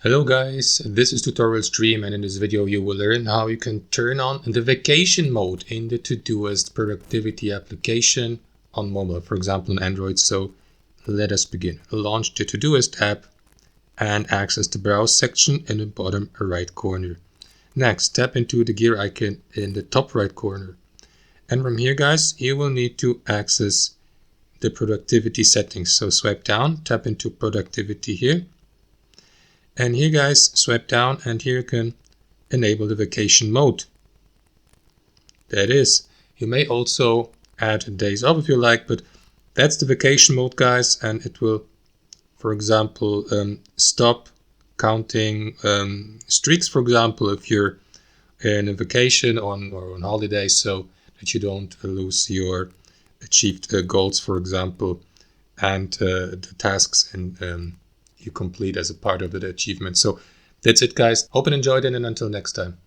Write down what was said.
Hello guys, this is tutorial stream, and in this video you will learn how you can turn on the vacation mode in the Todoist productivity application on mobile, for example on Android. So let us begin. Launch the Todoist app and access the browse section in the bottom right corner. Next, tap into the gear icon in the top right corner. And from here guys, you will need to access the productivity settings. So swipe down, tap into productivity here. And here guys, swipe down and here you can enable the vacation mode. There it is. You may also add days off if you like, but that's the vacation mode guys, and it will, for example, stop counting streaks, for example, if you're in a vacation or on holiday, so that you don't lose your achieved goals, for example, and the tasks and you complete as a part of the achievement. So that's it guys. Hope you enjoyed it, and until next time.